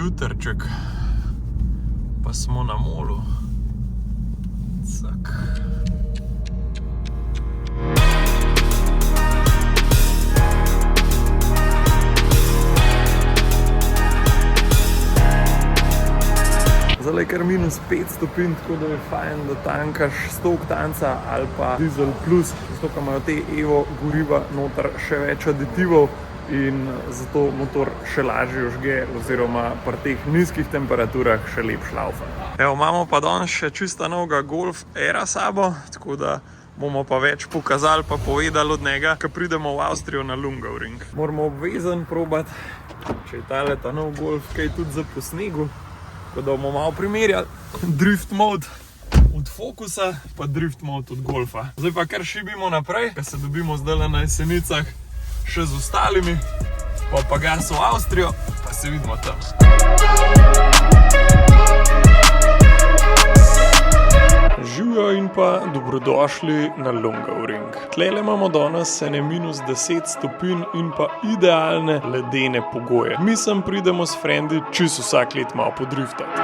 jutrček, pa smo na molu. Cak. Zdaj je kar minus 5 stopinj, tako da je fajn, da tankaš 100 oktanca ali pa dizel plus, zato ker imajo te Evo goriva noter še več aditivov in zato motor še lažje žge oziroma pri teh nizkih temperaturah še lepš laufa. Evo, imamo pa danes še čista novega Golf R sabo, tako da bomo pa več pokazali pa povedali od njega, ko pridemo v Avstrijo na Lungaring. Moramo obvezen probati, če je tale ta nov Golf kaj tudi za po snegu. Tako da bomo malo primerjali drift mode od Focusa pa drift mode od Golfa. Zdaj pa kar šibimo naprej, ker se dobimo zdaj na Jesenicah še z ostalimi, pa gas v Avstrijo, pa se vidimo tam. Živjo in pa dobrodošli na Lungaring. Tlele imamo danes ene minus 10 stopinj in pa idealne ledene pogoje. Mi sem pridemo s frendi čisto vsak let malo podriftati.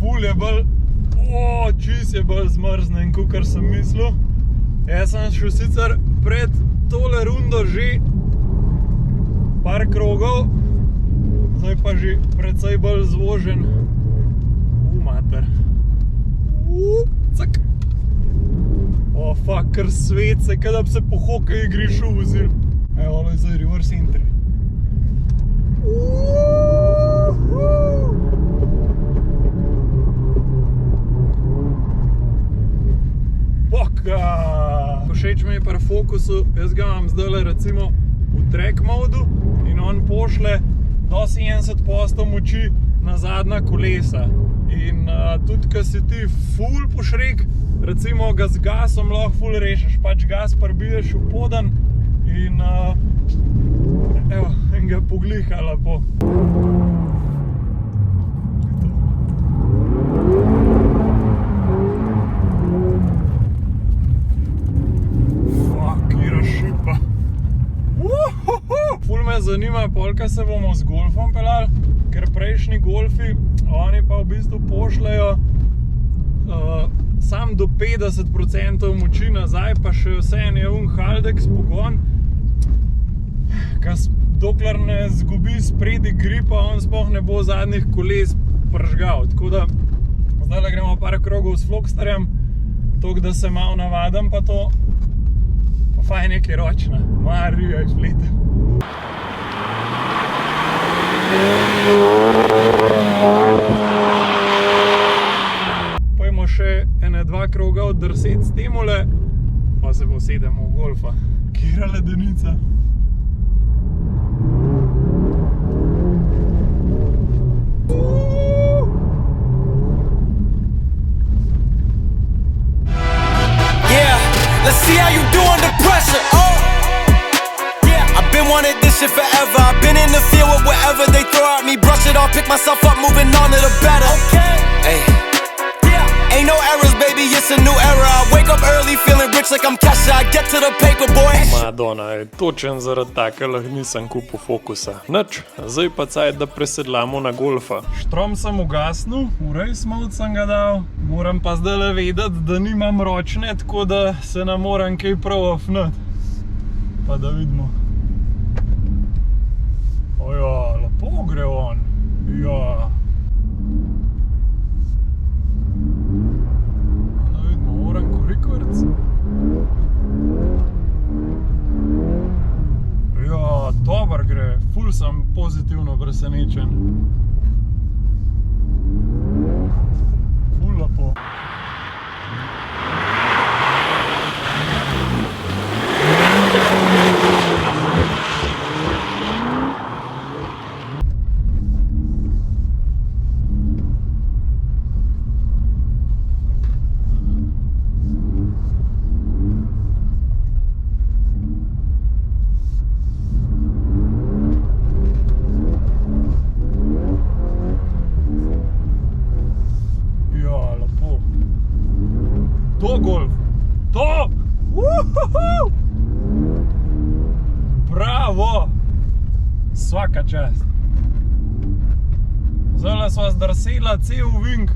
Ful je bolj, čist je bolj zmrznen, kakor sem mislil. Jaz sem šel sicer pred tole rundo že par krogov, zdaj pa že precej bolj zvožen. Mater. Cak. Fuck, kar svet se, kada bi se po hokej igrišču vozil. Evo, je zdaj reverse entry. Všeč mi je pri Focusu, jaz ga imam zdaj recimo v track modu in on pošle do 70% moči na zadnja kolesa. In tudi, ko si ti ful pošrek, recimo ga z gasom lahko ful rešiš, pač gas prbiješ v podan in evo, in ga pogliha lepo. Ful me zanima, polka se bomo z Golfom pelali, ker prejšnji Golfi, oni pa v bistvu pošljajo sam do 50% moči nazaj, pa še vseeno je Haldex pogon, dokler ne zgubi spredi gripa, on sploh ne bo zadnjih koles pržgal. Tako da zdaj gremo par krogov s Flogsterjem, toliko da se malo navadim pa to, pa fajn je, ki je ročna, Marija je špleten. Pojmo še ene 2 kroga oddrseti s temule, pa se posedemo v Golfa. Kjera ledenica? Yeah, let's see how you do under pressure. Wanted this shit forever. I've been in the field with whatever they throw at me. Brush it off, pick myself up, moving on to the better. Hey, ain't no errors, baby, it's a new era. I wake up early, feeling rich like I'm Kesha. I get to the paper, boy. Madonna, je točen zaradi takega nisem kupil Focusa. Nič, zdaj pa cajt, da presedlamo na Golfa. Štrom sem ugasnil, v race mode sem ga dal. Moram pa zdaj vedeti, da nimam ročne, tako da se ne moram kaj prav afnati. Pa da vidimo. Oja, lepo gre on. Ja. Da vidimo, oran korikvrc. Ful sem pozitivno presenečen. Ful lepo. To Golf, to! Uhuhu! Bravo! Svaka čast. Zdajle sva zdrsela cel vink,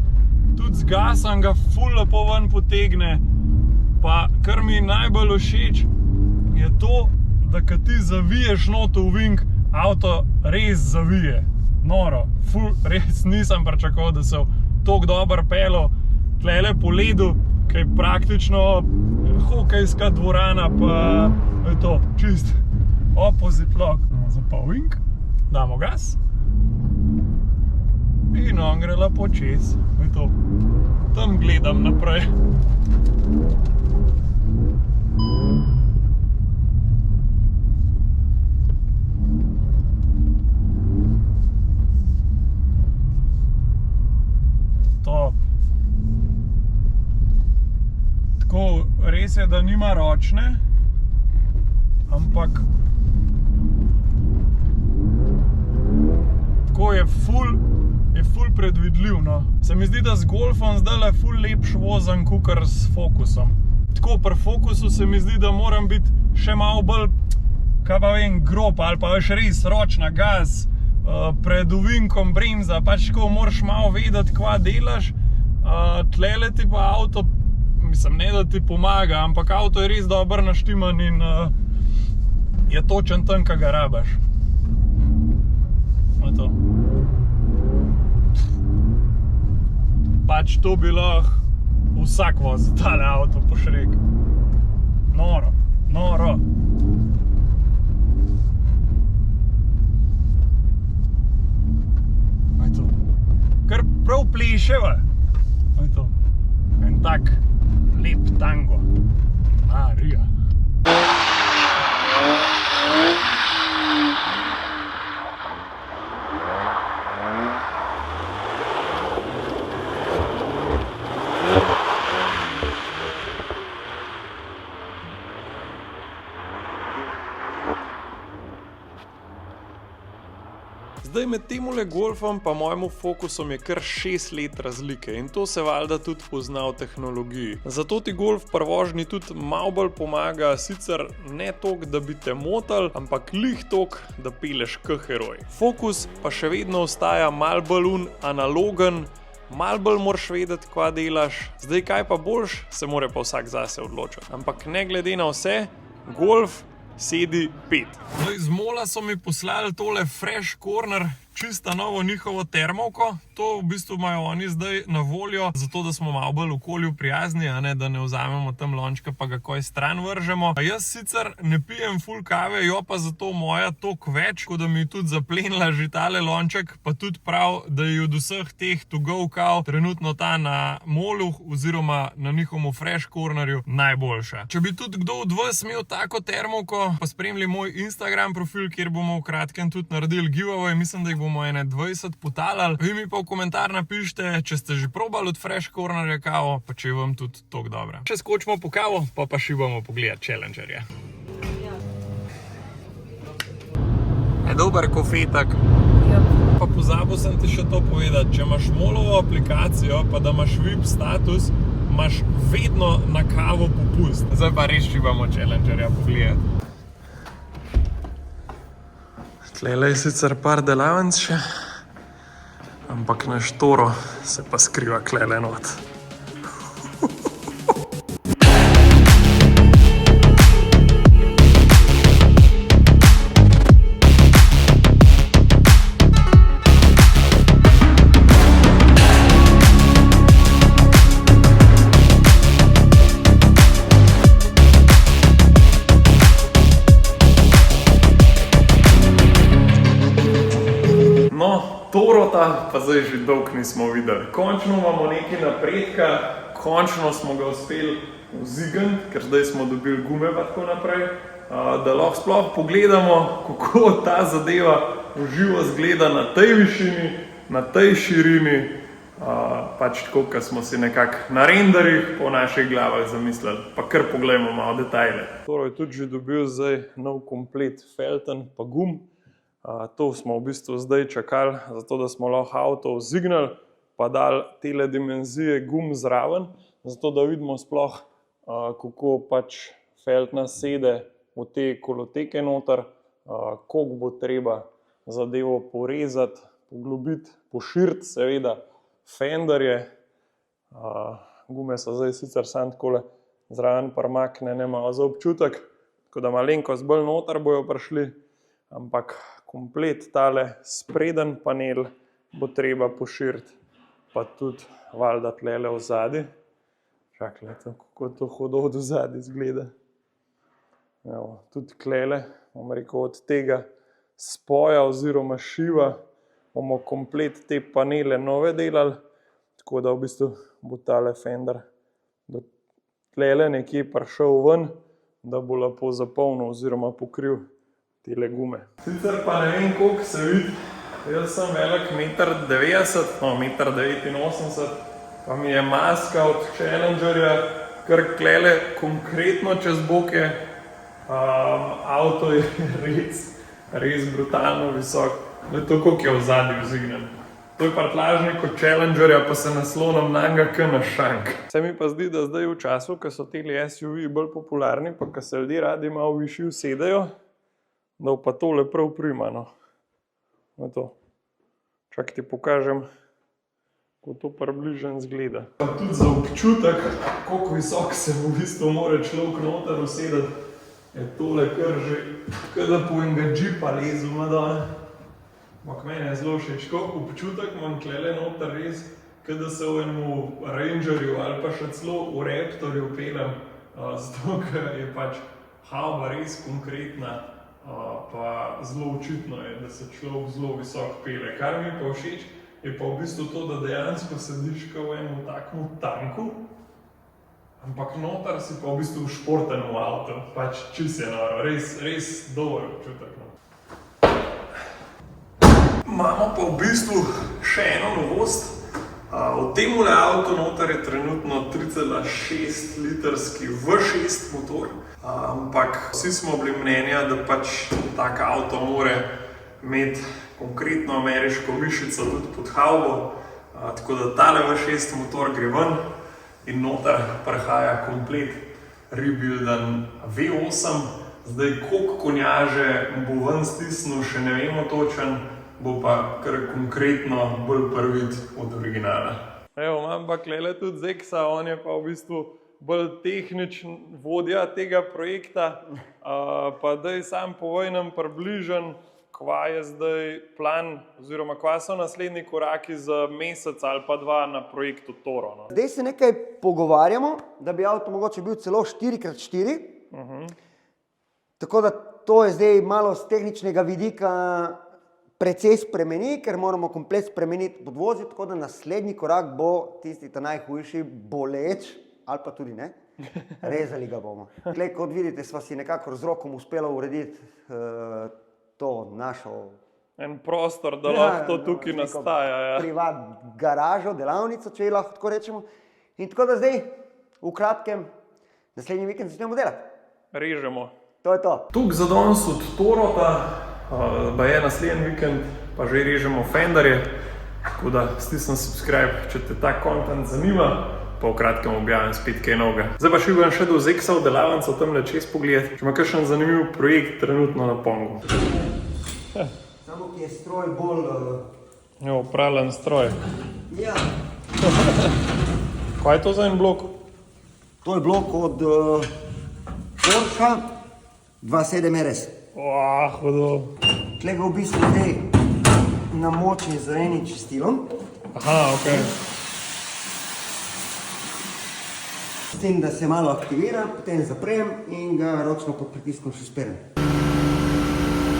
tudi z gasom ga ful lepo ven potegne. Pa kar mi najbolj všeč je to, da kad ti zaviješ noto v vink, avto res zavije. Noro, ful, res nisem pričakoval, da se toliko dobro pelil tlele po ledu, ki je praktično hokejska dvorana, pa je to čist opposite log. Zdaj pa vink, damo gas in on gre lepo čez. Je to. Tam gledam naprej. Top. Tako, res je, da nima ročne, ampak tako je ful predvidljiv, no. Se mi zdi, da z Golfom zdajle ful lepš vozim kakor s Focusom. Tako, pri Focusu se mi zdi, da moram biti še malo bolj, kaj pa vem, grob ali pa veš res ročna, gaz, pred ovinkom bremza, pač tako moraš malo vedeti, kva delaš. Tlele ti pa avto, mislim, ne da ti pomaga, ampak avto je res dobro naštiman in je točen tam, kaj ga rabaš. No to. Pač to bi lahko vsak vozil tale avto po šrek. Noro, noro. Aj to. Kar prav pleševa. Aj to. En tak lep tango. Marija. Zdaj med temule Golfom pa mojemu Focusom je kar 6 let razlike in to se valjda tudi pozna v tehnologiji. Zato ti Golf pri vožnji tudi malo bolj pomaga, sicer ne toliko, da bi te motal, ampak glih toliko, da peleš k heroj. Focus pa še vedno ostaja malo bolj analogen, malo bolj moraš vedeti, kva delaš. Zdaj kaj pa boljš, se mora pa vsak zase odločiti. Ampak ne glede na vse, Golf sedi 5. Zdaj, z Mola so mi poslali tole Fresh Corner, čista novo njihovo termovko. To v bistvu imajo oni zdaj na voljo, zato da smo malo bolj okolju prijazni, a ne, da ne vzamemo tam lončka pa ga kaj stran vržemo. Jaz sicer ne pijem ful kave, jo pa zato moja toliko več, ko da mi tudi zaplenila že tale lonček, pa tudi prav, da je od vseh teh to go kav trenutno ta na Molu oziroma na njihovem Fresh Cornerju najboljša. Če bi tudi kdo od vas imel tako termovko, pa spremljali moj Instagram profil, kjer bomo v kratkem tudi naredili giveaway, mislim, da jih bomo 20 potalali. Vi mi pa v komentar napišite, če ste že probali od Fresh Cornerja kavo, pa če je vam tudi toliko dobra. Če skočimo po kavo, pa šibamo pogledati Challengerja. Je dober kofetak. Pa pozabil sem ti še to povedati, če imaš Molovo aplikacijo, pa da imaš VIP status, imaš vedno na kavo popust. Zdaj pa res šibamo Challengerja pogledati. Tlele je sicer par delavnic še, ampak na štoro se pa skriva klele not. pa zdaj že dolgo nismo videli. Končno imamo nekaj napredka, končno smo ga uspeli vzigniti, ker zdaj smo dobili gume pa tako naprej, da lahko sploh pogledamo, kako ta zadeva v živo zgleda na tej višini, na tej širini, pač tako, kot smo si nekako na renderjih po naših glavah zamislili. Pa kar pogledamo malo detajle. Torej, tudi že dobil zdaj nov komplet felten pa gum. To smo v bistvu zdaj čakali, zato da smo lahko avto vzignili, pa dali tele dimenzije gum zraven, zato da vidimo sploh, kako pač feltna sede v te koloteke noter, koliko bo treba zadevo porezati, poglobiti, poširiti, seveda fenderje. Gume so zdaj sicer samo takole zraven premaknjene malo za občutek, tako da malenkost bolj noter bojo prišli, ampak komplet tale spreden panel bo treba poširiti, pa tudi valjda tlele v zadnji. Čakajte, kako to hudo od zadnji izgleda. Evo, tudi tlele, bom rekel, od tega spoja oziroma šiva bomo komplet te panele nove delali, tako da v bistvu bo tale fender do tlele nekje prišel ven, da bo lepo zapolnil oziroma pokril tele gume. Sicer pa ne vem, koliko se vidi, jaz sem velik 1,90 m, 1,89 m, pa mi je maska od Challengerja kar klele konkretno čez boke. Avto je res brutalno visok, le to, koliko je v zadnji vzignen. To je prtljažnik od Challengerja, pa se naslonim nanjega k na šank. Se mi pa zdi, da zdaj v času, ko so teli SUV bolj popularni, pa ko se ljudje radi malo višji usedejo, da pa tole prav primano. Čak ti pokažem, kako to približno izgleda. Pa tudi za občutek, koliko visok se v bistvu mora človek noter usedeti, je tole kar že, kot da po enega džipa lezu ima dole. Ampak meni je zelo všeč, koliko občutek imam tlele noter res, kot da se v enemu Rangerju ali pa še celo v Raptorju pelem, zato ker je pač havba res konkretna, pa zelo očitno je, da se človek zelo visok pele. Kar mi pa všeč, je pa v bistvu to, da dejansko sediš kot v enem takmu tanku, ampak noter si pa v bistvu športen v avtu, pač čist je noro, res dober občutek. Imamo pa v bistvu še eno novost. V temule avtu noter je trenutno 3,6 litrski V6 motor, ampak vsi smo bili mnenja, da pač tak avto more imeti konkretno ameriško mišico tudi pod havbo, tako da tale V6 motor gre ven in noter prihaja komplet rebuilden V8. Zdaj, koliko konjaže bo ven stisnil, še ne vemo točen, bo pa kar konkretno bolj prvit od originala. Evo, imam pa klele tudi Zeksa, on je pa v bistvu bolj tehničen vodja tega projekta, pa daj sam povej nam približen, kva je zdaj plan, oziroma kva so naslednji koraki za mesec ali pa dva na projektu Toro. No? Zdaj se nekaj pogovarjamo, da bi avto mogoče bil celo 4x4. Tako da to je zdaj malo z tehničnega vidika precej spremeni, ker moramo komplet spremeniti podvozje, tako da naslednji korak bo tisti ta najhujši, boleč, ali pa tudi ne, rezali ga bomo. Tlej, kot vidite, sva si nekako z rokom uspela urediti to našo... En prostor, da lahko to tukaj nastaja. Privat garažo, delavnico, če lahko tako rečemo. In tako da zdaj, v kratkem, naslednji vikend začnemo delati. Režemo. To je to. Tukaj za danes od Torota, pa je naslednji vikend, pa že režemo fenderje, tako da stisni subscribe, če te ta content zanima, pa v kratkem objavim spet kaj novega. Zdaj pa še še do Zeksa v delavnico tamle čez pogled, če ima kakšen zanimiv projekt trenutno na pongu. Samo ki je stroj bolj... Jo, pralen stroj. Ja. Kaj je to za en blok? To je blok od Porsche 2.7 RS. Hudo. Tle ga v bistvu zdaj namočim z enim čistilom. Aha, okej. S tem, da se malo aktivira, potem zaprem in ga ročno pod pritiskom še sperem.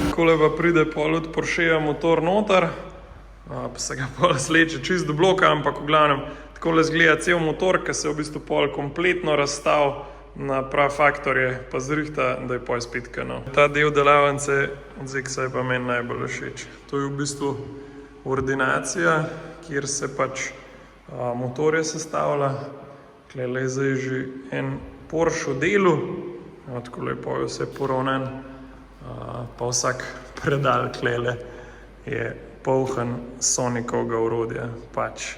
Takole pa pride pol od Porscheja motor noter, pa se ga pol sleče čist do bloka, ampak v glavnem takole zgleda cel motor, ki se v bistvu pol kompletno razstav na prav faktorje, pa zrihta, da je pol spet kanal. Ta del delavnice od ZX je pa meni najbolj všeč. To je v bistvu ordinacija, kjer se pač motorje sestavlja. Tlele je zdaj že en Porsche v delu, tako lepo je vse poravnan, pa vsak predal tlele je poln Sonikovega orodja, pač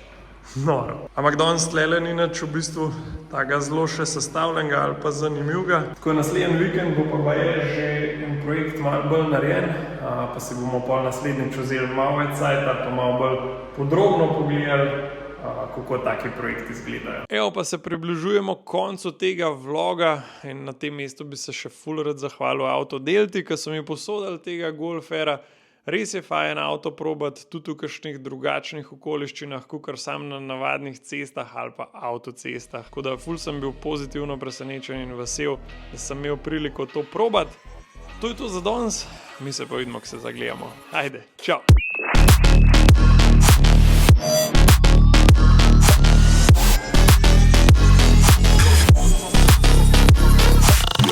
noro. Ampak danes tlele ni nič v bistvu takega zelo še sestavljenega ali pa zanimivega. Tako naslednji vikend bo pa že en projekt malo bolj narejen, pa si bomo pol naslednjič vzeli malo več cajta, pa malo bolj podrobno pogledali, kako taki projekti izgledajo. Evo pa se približujemo koncu tega vloga in na tem mestu bi se še ful rad zahvalil Autodelti, ki so mi posodili tega Golfera. Res je fajn avto probati tudi v kakšnih drugačnih okoliščinah, kakor sam na navadnih cestah ali pa avtocestah. Tako da ful sem bil pozitivno presenečen in vesel, da sem imel priliko to probati. To je to za danes, mi se pa vidimo, ko se zagledamo. Ajde, čau!